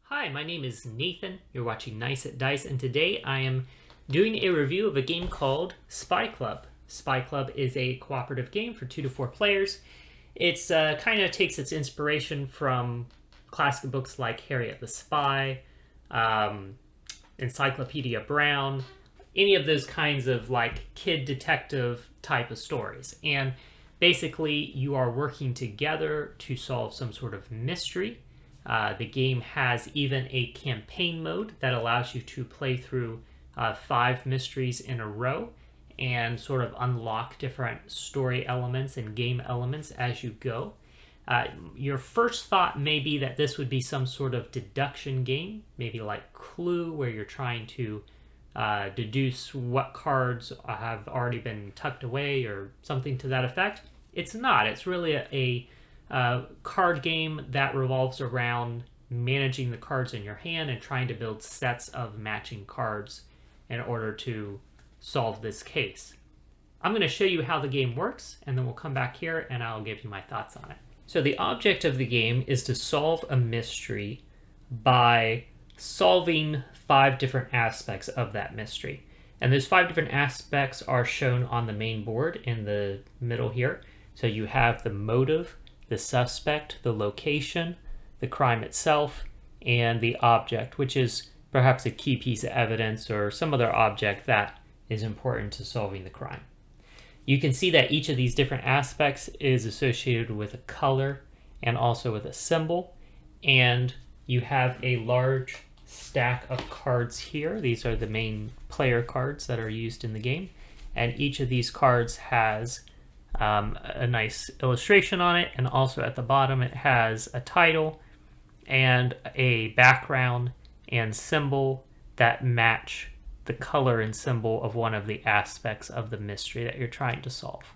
Hi, my name is Nathan. You're watching Nice at Dice, and today I am doing a review of a game called Spy Club. Spy Club is a cooperative game for 2 to 4 players. It's kind of takes its inspiration from classic books like Harriet the Spy, Encyclopedia Brown, any of those kinds of like kid detective type of stories. And basically, you are working together to solve some sort of mystery. The game has even a campaign mode that allows you to play through 5 mysteries in a row and sort of unlock different story elements and game elements as you go. Your first thought may be that this would be some sort of deduction game, maybe like Clue, where you're trying to deduce what cards have already been tucked away or something to that effect. It's not. It's really a card game that revolves around managing the cards in your hand and trying to build sets of matching cards in order to solve this case. I'm going to show you how the game works, and then we'll come back here and I'll give you my thoughts on it. So the object of the game is to solve a mystery by solving 5 different aspects of that mystery. And those 5 different aspects are shown on the main board in the middle here. So you have the motive, the suspect, the location, the crime itself, and the object, which is perhaps a key piece of evidence or some other object that is important to solving the crime. You can see that each of these different aspects is associated with a color and also with a symbol, and you have a large stack of cards here. These are the main player cards that are used in the game, and each of these cards has a nice illustration on it, and also at the bottom it has a title and a background and symbol that match the color and symbol of one of the aspects of the mystery that you're trying to solve.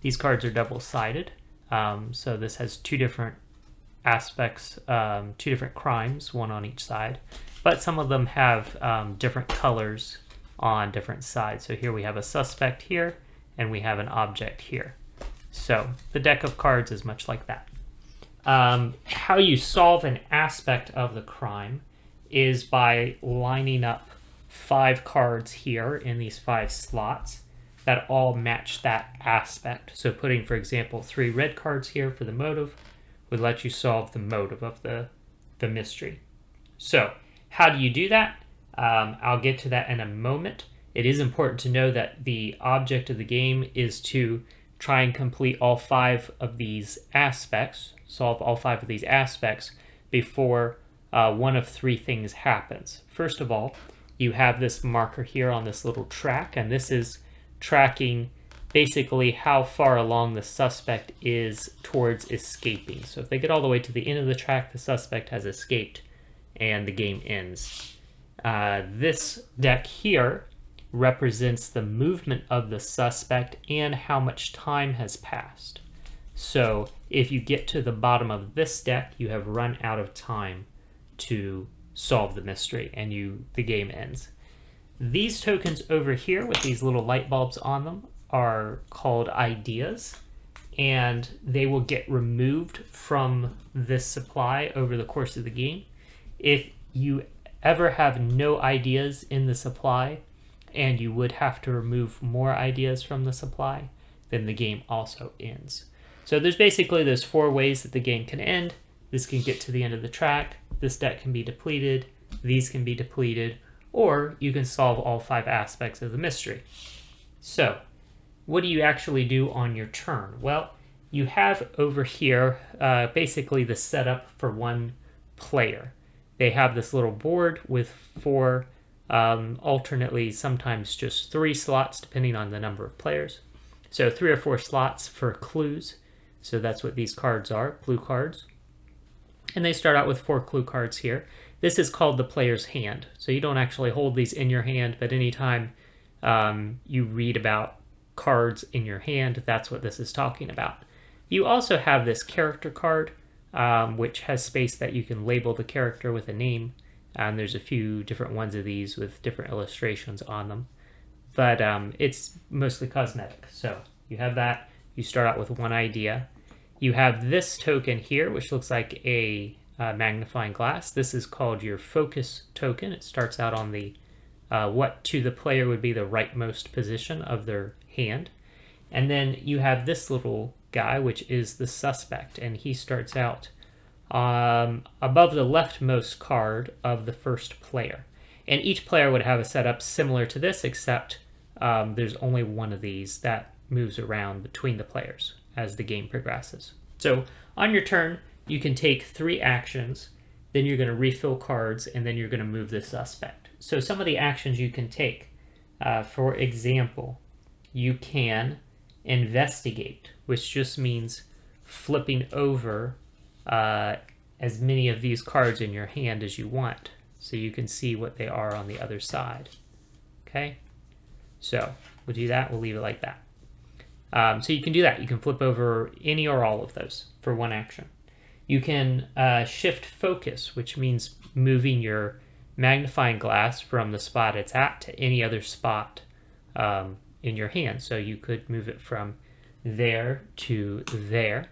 These cards are double-sided, so this has 2 different aspects, 2 different crimes, one on each side, but some of them have different colors on different sides. So here we have a suspect here, and we have an object here. So the deck of cards is much like that. How you solve an aspect of the crime is by lining up 5 cards here in these 5 slots that all match that aspect. So putting, for example, 3 red cards here for the motive would let you solve the motive of the mystery. So how do you do that? I'll get to that in a moment. It is important to know that the object of the game is to try and complete all 5 of these aspects, solve all 5 of these aspects before one of 3 things happens. First of all, you have this marker here on this little track, and this is tracking basically how far along the suspect is towards escaping. So if they get all the way to the end of the track, the suspect has escaped and the game ends. This deck here represents the movement of the suspect and how much time has passed. So if you get to the bottom of this deck, you have run out of time to solve the mystery, and the game ends. These tokens over here with these little light bulbs on them are called ideas, and they will get removed from this supply over the course of the game. If you ever have no ideas in the supply, and you would have to remove more ideas from the supply, then the game also ends. So there's basically those 4 ways that the game can end. This can get to the end of the track, this deck can be depleted, these can be depleted, or you can solve all 5 aspects of the mystery. So, what do you actually do on your turn? Well, you have over here basically the setup for one player. They have this little board with 4 alternately sometimes just 3 slots depending on the number of players. So 3 or 4 slots for clues. So that's what these cards are, clue cards. And they start out with 4 clue cards here. This is called the player's hand. So you don't actually hold these in your hand, but anytime you read about cards in your hand, that's what this is talking about. You also have this character card, which has space that you can label the character with a name. And there's a few different ones of these with different illustrations on them. But it's mostly cosmetic. So you have that. You start out with 1 idea. You have this token here, which looks like a magnifying glass. This is called your focus token. It starts out on the what to the player would be the rightmost position of their hand. And then you have this little guy, which is the suspect, and he starts out above the leftmost card of the first player. And each player would have a setup similar to this, except there's only one of these that moves around between the players as the game progresses. So on your turn, you can take 3 actions, then you're going to refill cards, and then you're going to move the suspect. So some of the actions you can take, for example, you can investigate, which just means flipping over as many of these cards in your hand as you want, so you can see what they are on the other side. Okay, so we'll do that. We'll leave it like that. So you can do that. You can flip over any or all of those for 1 action. You can shift focus, which means moving your magnifying glass from the spot it's at to any other spot in your hand. So you could move it from there to there.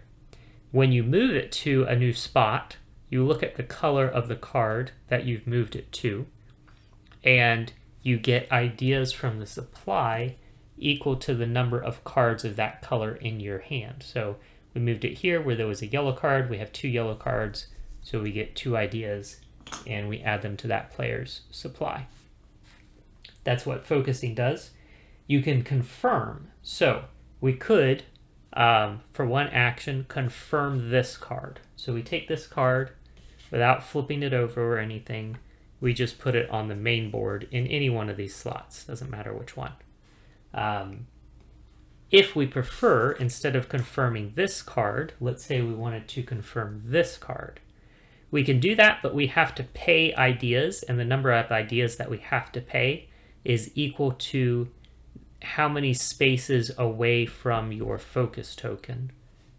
When you move it to a new spot, you look at the color of the card that you've moved it to, and you get ideas from the supply equal to the number of cards of that color in your hand. So we moved it here where there was a yellow card. We have 2 yellow cards, so we get 2 ideas, and we add them to that player's supply. That's what focusing does. You can confirm. So we could, for 1 action, confirm this card. So we take this card without flipping it over or anything. We just put it on the main board in any one of these slots. Doesn't matter which one. If we prefer, instead of confirming this card, let's say we wanted to confirm this card, we can do that, but we have to pay ideas, and the number of ideas that we have to pay is equal to how many spaces away from your focus token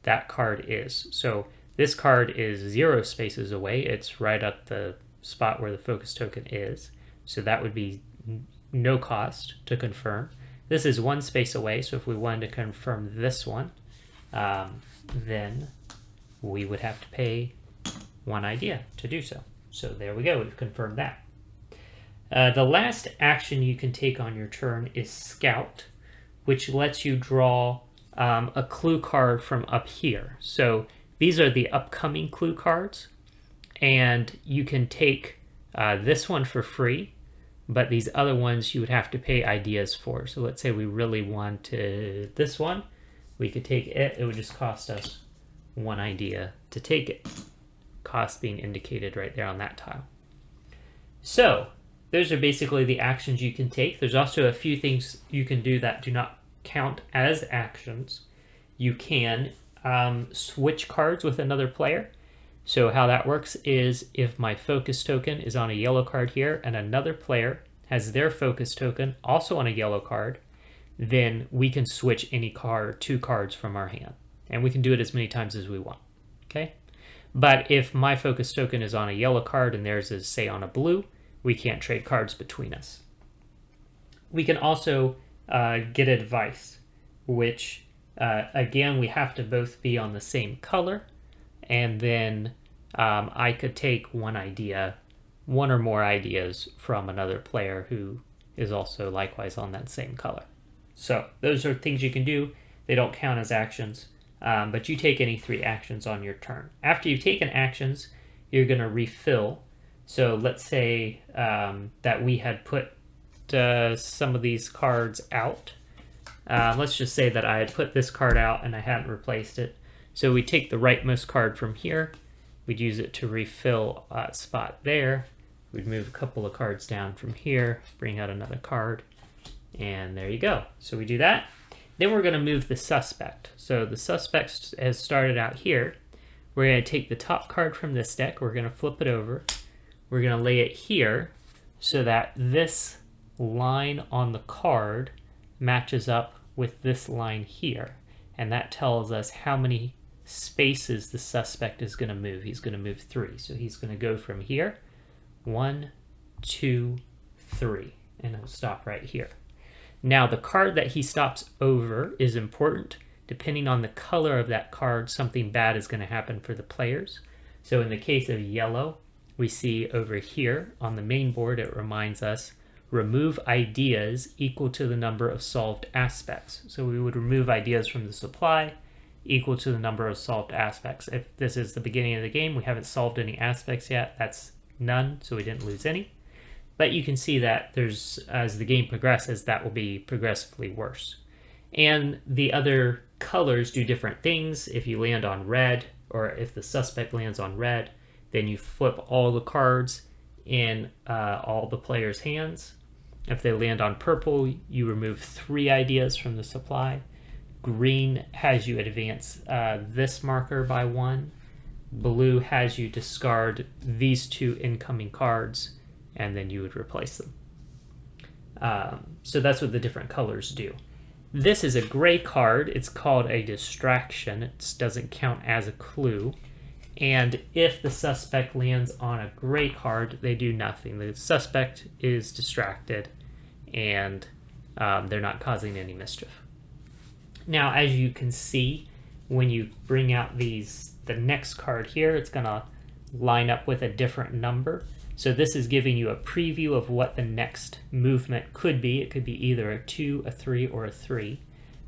that card is. So this card is 0 spaces away. It's right up the spot where the focus token is. So that would be no cost to confirm. This is 1 space away, so if we wanted to confirm this one, then we would have to pay 1 idea to do so. So there we go, we've confirmed that. The last action you can take on your turn is Scout, which lets you draw a clue card from up here. So these are the upcoming clue cards, and you can take this one for free, but these other ones you would have to pay ideas for. So let's say we really wanted this one. We could take it. It would just cost us 1 idea to take it. Cost being indicated right there on that tile. So those are basically the actions you can take. There's also a few things you can do that do not count as actions. You can switch cards with another player. So how that works is if my focus token is on a yellow card here and another player has their focus token also on a yellow card, then we can switch any card, 2 cards from our hand. And we can do it as many times as we want. Okay? But if my focus token is on a yellow card and theirs is, say, on a blue, we can't trade cards between us. We can also get advice, which, again, we have to both be on the same color. And then I could take 1 idea, 1 or more ideas from another player who is also likewise on that same color. So those are things you can do. They don't count as actions, but you take any 3 actions on your turn. After you've taken actions, you're going to refill. So let's say that we had put some of these cards out. Let's just say that I had put this card out and I hadn't replaced it. So we take the rightmost card from here, we'd use it to refill a spot there, we'd move a couple of cards down from here, bring out another card, and there you go. So we do that. Then we're going to move the suspect. So the suspect has started out here. We're going to take the top card from this deck, we're going to flip it over, we're going to lay it here so that this line on the card matches up with this line here. And that tells us how many spaces the suspect is going to move. He's going to move 3. So he's going to go from here, 1, 2, 3, and he'll stop right here. Now the card that he stops over is important. Depending on the color of that card, something bad is going to happen for the players. So in the case of yellow, we see over here on the main board, it reminds us, remove ideas equal to the number of solved aspects. So we would remove ideas from the supply equal to the number of solved aspects. If this is the beginning of the game, we haven't solved any aspects yet. That's none, so we didn't lose any. But you can see that there's, as the game progresses, that will be progressively worse. And the other colors do different things. If you land on red, or if the suspect lands on red, then you flip all the cards in all the players' hands. If they land on purple, you remove 3 ideas from the supply. Green has you advance this marker by 1. Blue has you discard these 2 incoming cards, and then you would replace them. So that's what the different colors do. This is a gray card. It's called a distraction. It doesn't count as a clue. And if the suspect lands on a gray card, they do nothing. The suspect is distracted, and they're not causing any mischief. Now, as you can see, when you bring out the next card here, it's going to line up with a different number. So this is giving you a preview of what the next movement could be. It could be either a 2, a 3, or a 3.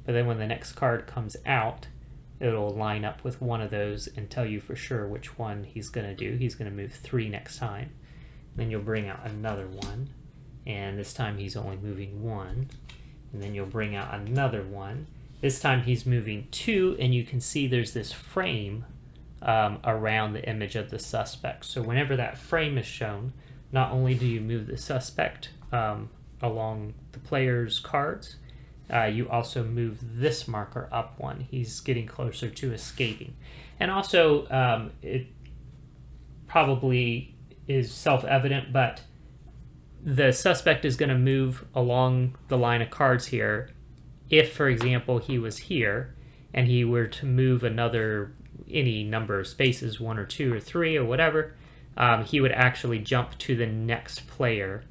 But then when the next card comes out, it'll line up with one of those and tell you for sure which one he's going to do. He's going to move 3 next time. Then you'll bring out another one, and this time he's only moving 1. And then you'll bring out another one. This time he's moving 2, and you can see there's this frame around the image of the suspect. So whenever that frame is shown, not only do you move the suspect along the player's cards, you also move this marker up 1. He's getting closer to escaping. And also, it probably is self-evident, but the suspect is going to move along the line of cards here. If, for example, he was here and he were to move any number of spaces, 1 or 2 or 3 or whatever, he would actually jump to the next player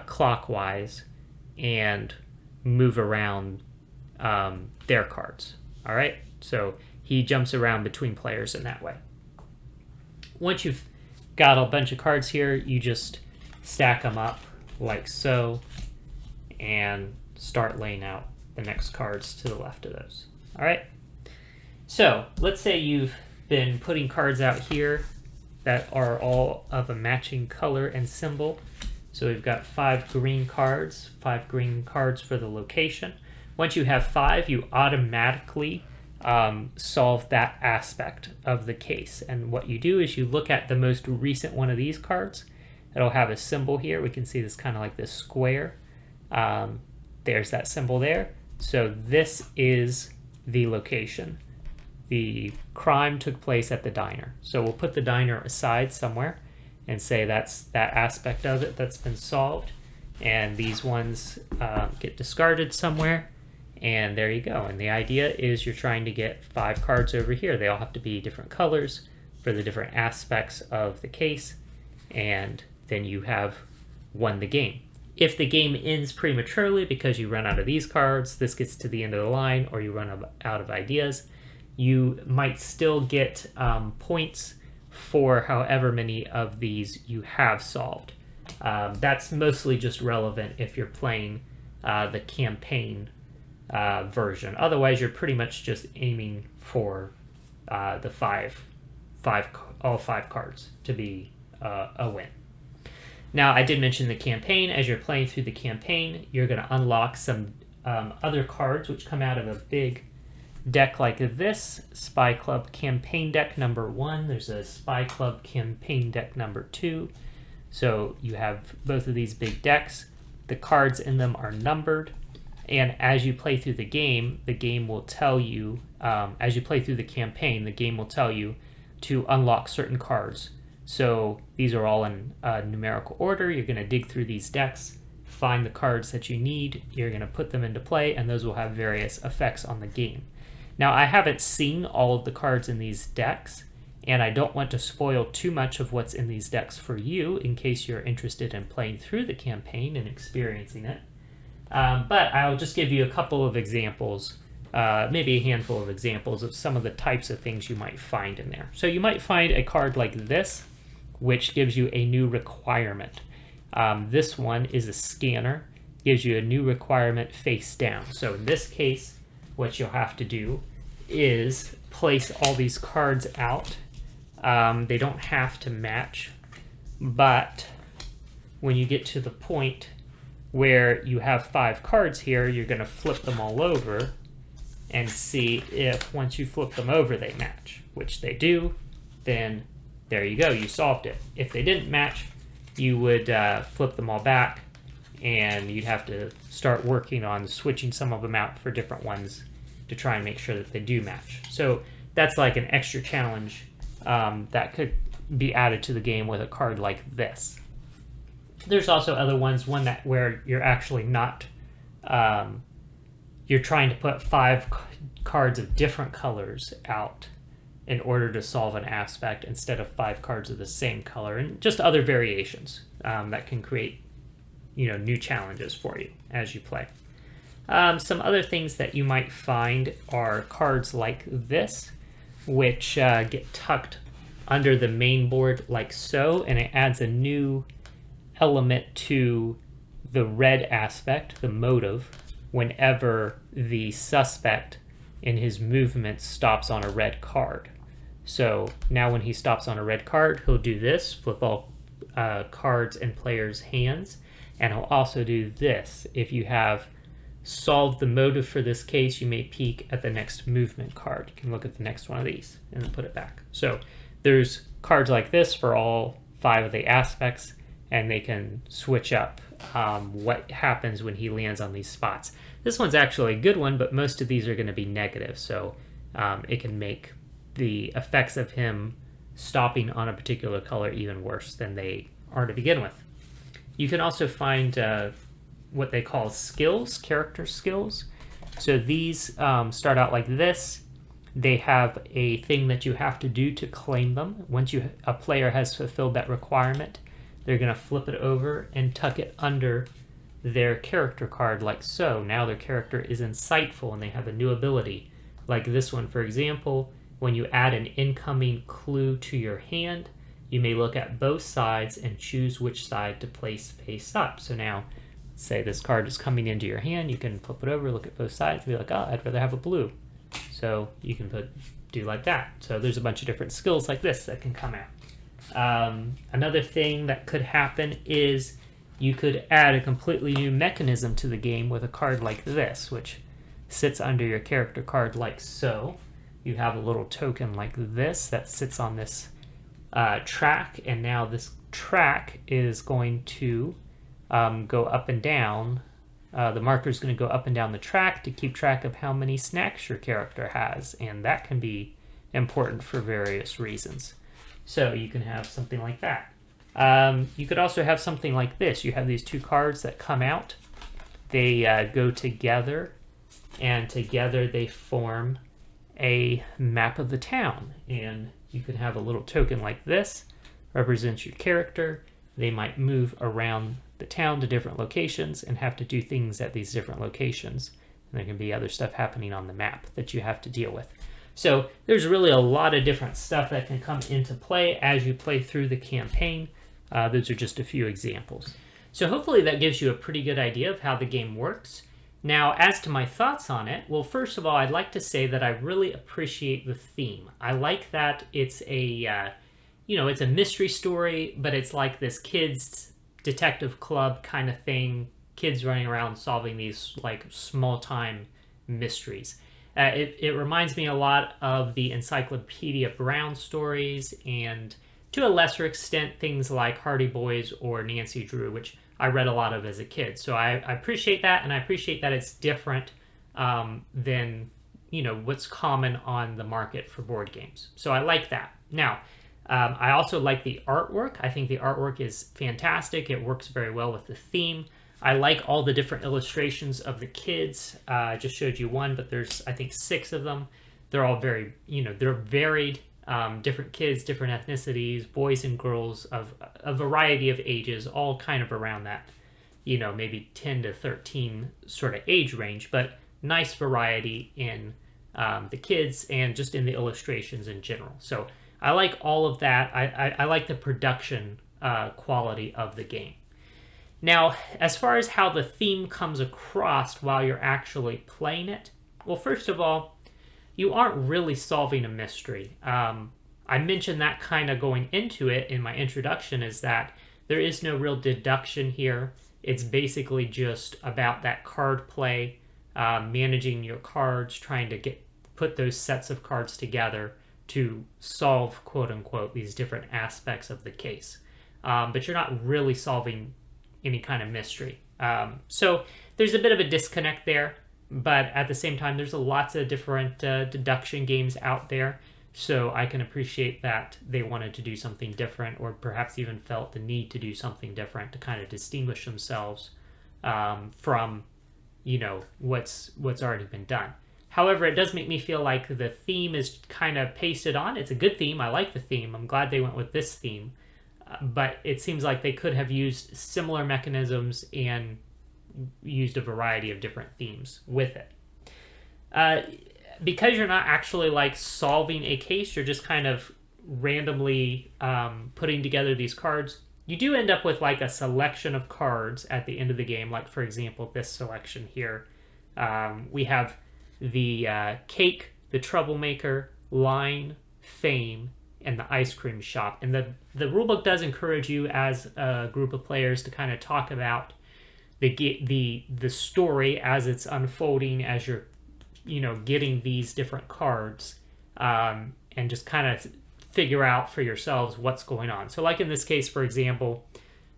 clockwise and move around their cards. All right, so he jumps around between players in that way. Once you've got a bunch of cards here, you just stack them up like so and start laying out the next cards to the left of those. All right, so let's say you've been putting cards out here that are all of a matching color and symbol. So we've got 5 green cards for the location. Once you have 5, you automatically solve that aspect of the case. And what you do is you look at the most recent one of these cards. It'll have a symbol here. We can see this kind of like this square. There's that symbol there. So this is the location. The crime took place at the diner. So we'll put the diner aside somewhere and say that's that aspect of it that's been solved. And these ones get discarded somewhere. And there you go. And the idea is you're trying to get 5 cards over here. They all have to be different colors for the different aspects of the case. And then you have won the game. If the game ends prematurely because you run out of these cards, this gets to the end of the line, or you run out of ideas, you might still get points for however many of these you have solved. That's mostly just relevant if you're playing the campaign version. Otherwise, you're pretty much just aiming for the all 5 cards to be a win. Now, I did mention the campaign. As you're playing through the campaign, you're going to unlock some other cards which come out of a big deck like this. Spy Club Campaign Deck number 1. There's a Spy Club Campaign Deck number 2. So you have both of these big decks. The cards in them are numbered. And as you play through the game will tell you, as you play through the campaign, the game will tell you to unlock certain cards. So these are all in numerical order. You're going to dig through these decks, find the cards that you need, you're going to put them into play, and those will have various effects on the game. Now, I haven't seen all of the cards in these decks, and I don't want to spoil too much of what's in these decks for you in case you're interested in playing through the campaign and experiencing it. But I'll just give you a couple of examples maybe a handful of examples of some of the types of things you might find in there. So you might find a card like this, which gives you a new requirement. This one is a scanner, gives you a new requirement face down. So in this case, what you'll have to do is place all these cards out. They don't have to match, but when you get to the point where you have 5 cards here, you're going to flip them all over and see if once you flip them over they match, which they do. Then there you go, you solved it. If they didn't match, you would flip them all back, and you'd have to start working on switching some of them out for different ones to try and make sure that they do match. So that's like an extra challenge that could be added to the game with a card like this. There's also other ones, where you're actually not, you're trying to put 5 cards of different colors out in order to solve an aspect instead of 5 cards of the same color, and just other variations that can create, new challenges for you as you play. Some other things that you might find are cards like this, which get tucked under the main board like so, and it adds a new element to the red aspect, the motive, whenever the suspect in his movement stops on a red card. So now when he stops on a red card, he'll do this, flip all cards in players' hands, and he'll also do this. If you have solved the motive for this case, you may peek at the next movement card. You can look at the next one of these and then put it back. So there's cards like this for all 5 of the aspects, and they can switch up what happens when he lands on these spots. This one's actually a good one, but most of these are going to be negative, so it can make the effects of him stopping on a particular color even worse than they are to begin with. You can also find what they call skills, character skills. So these start out like this. They have a thing that you have to do to claim them. Once a player has fulfilled that requirement, they're going to flip it over and tuck it under their character card like so. Now their character is insightful and they have a new ability. Like this one, for example, when you add an incoming clue to your hand, you may look at both sides and choose which side to place face up. So now, say this card is coming into your hand, you can flip it over, look at both sides, and be like, oh, I'd rather have a blue. So you can do like that. So there's a bunch of different skills like this that can come out. Another thing that could happen is you could add a completely new mechanism to the game with a card like this, which sits under your character card like so. You have a little token like this that sits on this track, and now this track is going to go up and down. The marker is going to go up and down the track to keep track of how many snacks your character has, and that can be important for various reasons. So you can have something like that. You could also have something like this. You have these 2 cards that come out. They go together, and together they form a map of the town. And you could have a little token like this, represents your character. They might move around the town to different locations and have to do things at these different locations. And there can be other stuff happening on the map that you have to deal with. So there's really a lot of different stuff that can come into play as you play through the campaign. Those are just a few examples. So hopefully that gives you a pretty good idea of how the game works. Now, as to my thoughts on it, well, first of all, I'd like to say that I really appreciate the theme. I like that it's a, it's a mystery story, but it's like this kids' detective club kind of thing. Kids running around solving these like small-time mysteries. It reminds me a lot of the Encyclopedia Brown stories, and to a lesser extent, things like Hardy Boys or Nancy Drew, which I read a lot of as a kid. So I appreciate that, and I appreciate that it's different than what's common on the market for board games. So I like that. Now, I also like the artwork. I think the artwork is fantastic. It works very well with the theme. I like all the different illustrations of the kids. I just showed you one, but there's, I think, 6 of them. They're all very, they're varied, different kids, different ethnicities, boys and girls of a variety of ages, all kind of around that, maybe 10 to 13 sort of age range, but nice variety in the kids and just in the illustrations in general. So I like all of that. I like the production quality of the game. Now, as far as how the theme comes across while you're actually playing it, well, first of all, you aren't really solving a mystery. I mentioned that kind of going into it in my introduction, is that there is no real deduction here. It's basically just about that card play, managing your cards, trying to put those sets of cards together to solve, quote unquote, these different aspects of the case. But you're not really solving any kind of mystery. So there's a bit of a disconnect there, but at the same time, there's lots of different deduction games out there. So I can appreciate that they wanted to do something different, or perhaps even felt the need to do something different to kind of distinguish themselves from, what's already been done. However, it does make me feel like the theme is kind of pasted on. It's a good theme. I like the theme. I'm glad they went with this theme. But it seems like they could have used similar mechanisms and used a variety of different themes with it. Because you're not actually like solving a case, you're just kind of randomly putting together these cards. You do end up with like a selection of cards at the end of the game. Like, for example, this selection here. We have the cake, the troublemaker, line, fame, and the ice cream shop. And the rulebook does encourage you as a group of players to kind of talk about the story as it's unfolding, as you're getting these different cards, and just kind of figure out for yourselves what's going on. So like in this case, for example,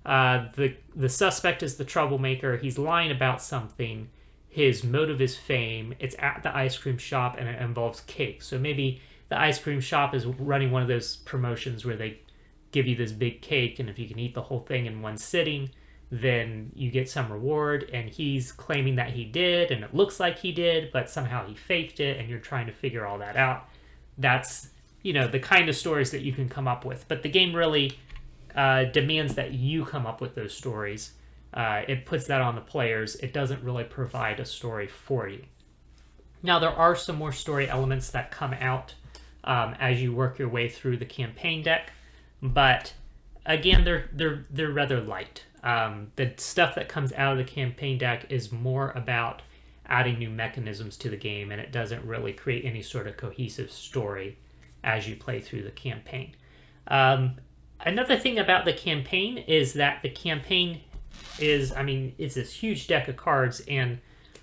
the suspect is the troublemaker. He's lying about something. His motive is fame. It's at the ice cream shop and it involves cake. So maybe the ice cream shop is running one of those promotions where they give you this big cake, and if you can eat the whole thing in one sitting, then you get some reward. And he's claiming that he did, and it looks like he did, but somehow he faked it, and you're trying to figure all that out. That's, the kind of stories that you can come up with. But the game really demands that you come up with those stories. It puts that on the players. It doesn't really provide a story for you. Now, there are some more story elements that come out as you work your way through the campaign deck, but again, they're rather light. The stuff that comes out of the campaign deck is more about adding new mechanisms to the game, and it doesn't really create any sort of cohesive story as you play through the campaign. Another thing about the campaign is that the campaign it's this huge deck of cards, and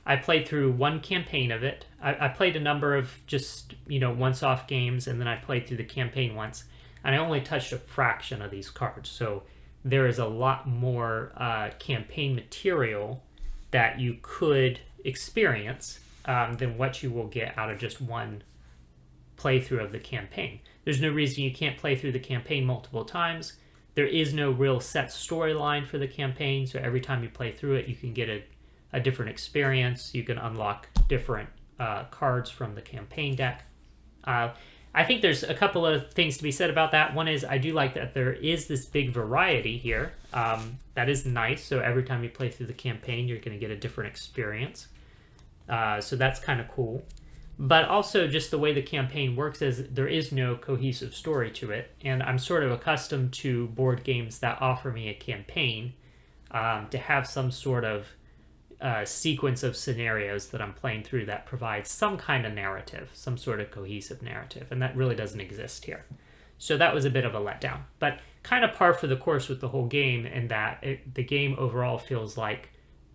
I played through one campaign of it. I played a number of just, once-off games, and then I played through the campaign once, and I only touched a fraction of these cards. So there is a lot more campaign material that you could experience than what you will get out of just one playthrough of the campaign. There's no reason you can't play through the campaign multiple times. There is no real set storyline for the campaign, so every time you play through it, you can get a different experience. You can unlock different cards from the campaign deck. I think there's a couple of things to be said about that. One is I do like that there is this big variety here. That is nice. So every time you play through the campaign, you're going to get a different experience. So that's kind of cool. But also just the way the campaign works is there is no cohesive story to it. And I'm sort of accustomed to board games that offer me a campaign to have some sort of sequence of scenarios that I'm playing through that provides some kind of narrative, some sort of cohesive narrative, and that really doesn't exist here. So that was a bit of a letdown, but kind of par for the course with the whole game, in that the game overall feels like,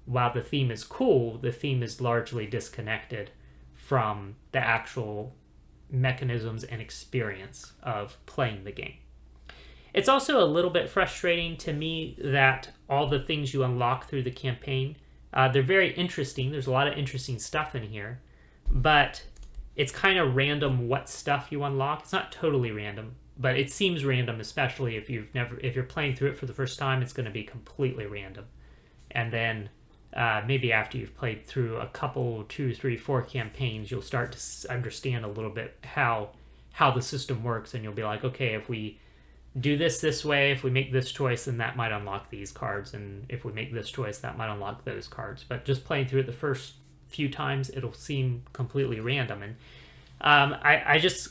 while the theme is cool, the theme is largely disconnected from the actual mechanisms and experience of playing the game. It's also a little bit frustrating to me that all the things you unlock through the campaign, they're very interesting. There's a lot of interesting stuff in here, but it's kind of random what stuff you unlock. It's not totally random, but it seems random, especially if you're playing through it for the first time. It's going to be completely random, and then maybe after you've played through a couple, 2, 3, 4 campaigns, you'll start to understand a little bit how the system works, and you'll be like, okay, if we do this way, if we make this choice, then that might unlock these cards, and if we make this choice, that might unlock those cards. But just playing through it the first few times it'll seem completely random. And I guess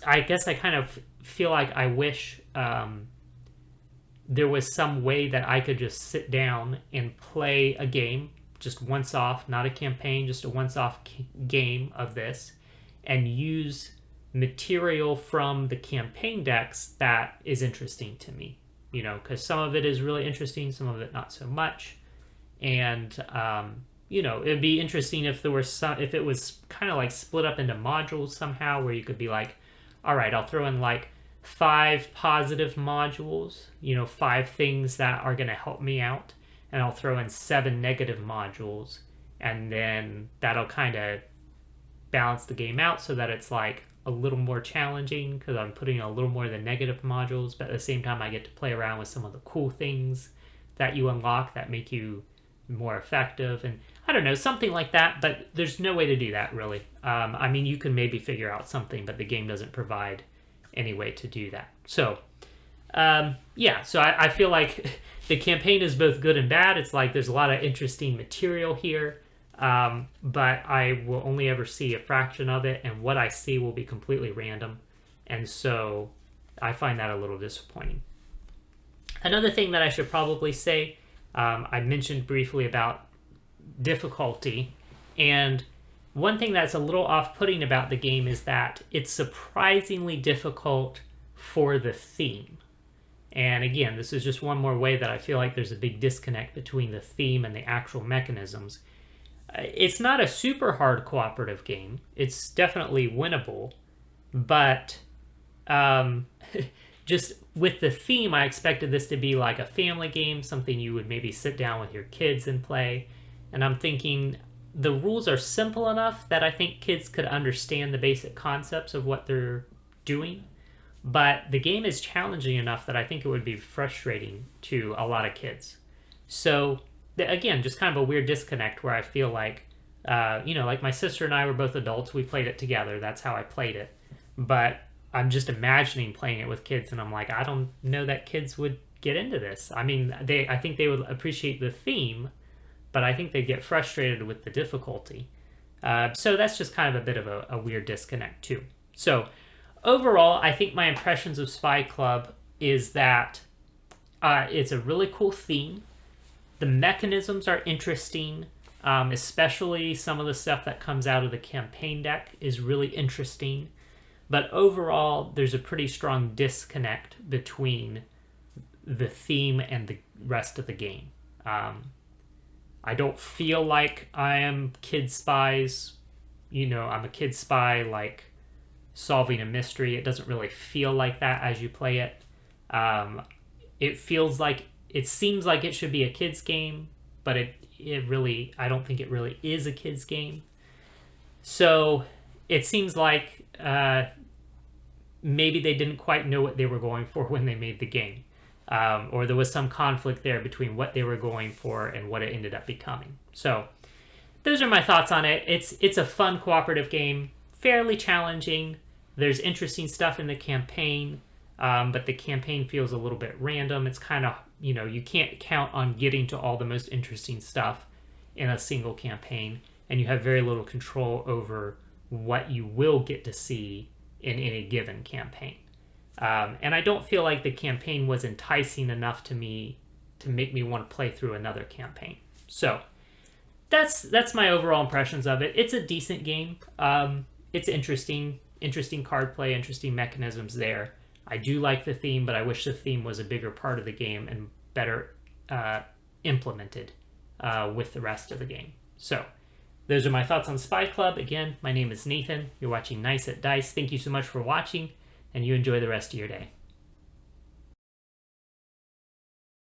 I kind of feel like I wish there was some way that I could just sit down and play a game just once off, not a campaign, just a once off game of this, and use material from the campaign decks that is interesting to me, you know, because some of it is really interesting, some of it not so much. And you know, it'd be interesting if there were if it was kind of like split up into modules somehow, where you could be like, all right, I'll throw in like 5 positive modules, you know, 5 things that are going to help me out, and I'll throw in 7 negative modules, and then that'll kind of balance the game out so that it's like a little more challenging because I'm putting in a little more of the negative modules, but at the same time I get to play around with some of the cool things that you unlock that make you more effective, and I don't know, something like that. But there's no way to do that really. I mean, you can maybe figure out something, but the game doesn't provide any way to do that. So yeah, so I feel like the campaign is both good and bad. It's like there's a lot of interesting material here, but I will only ever see a fraction of it, and what I see will be completely random, and so I find that a little disappointing. Another thing that I should probably say, I mentioned briefly about difficulty, and one thing that's a little off-putting about the game is that it's surprisingly difficult for the theme. And again, this is just one more way that I feel like there's a big disconnect between the theme and the actual mechanisms. It's not a super hard cooperative game. It's definitely winnable, but just with the theme, I expected this to be like a family game, something you would maybe sit down with your kids and play. And I'm thinking the rules are simple enough that I think kids could understand the basic concepts of what they're doing. But the game is challenging enough that I think it would be frustrating to a lot of kids. So again, just kind of a weird disconnect where I feel like, you know, like my sister and I were both adults. We played it together. That's how I played it. But I'm just imagining playing it with kids, and I'm like, I don't know that kids would get into this. I mean, I think they would appreciate the theme, but I think they get frustrated with the difficulty. So that's just kind of a bit of a weird disconnect too. So overall, I think my impressions of Spy Club is that it's a really cool theme. The mechanisms are interesting, especially some of the stuff that comes out of the campaign deck is really interesting. But overall, there's a pretty strong disconnect between the theme and the rest of the game. I don't feel like I am kid spies. You know, I'm a kid spy, like solving a mystery. It doesn't really feel like that as you play it. It feels like, it seems like it should be a kid's game, but it really, I don't think it really is a kid's game. So it seems like maybe they didn't quite know what they were going for when they made the game. Or there was some conflict there between what they were going for and what it ended up becoming. So those are my thoughts on it. It's a fun cooperative game, fairly challenging. There's interesting stuff in the campaign, but the campaign feels a little bit random. It's kind of, you know, you can't count on getting to all the most interesting stuff in a single campaign, and you have very little control over what you will get to see in any given campaign. And I don't feel like the campaign was enticing enough to me to make me want to play through another campaign. So that's my overall impressions of it. It's a decent game. It's interesting card play, interesting mechanisms there. I do like the theme, but I wish the theme was a bigger part of the game and better implemented with the rest of the game. So those are my thoughts on Spy Club. Again, my name is Nathan. You're watching Nice at Dice. Thank you so much for watching, and you enjoy the rest of your day.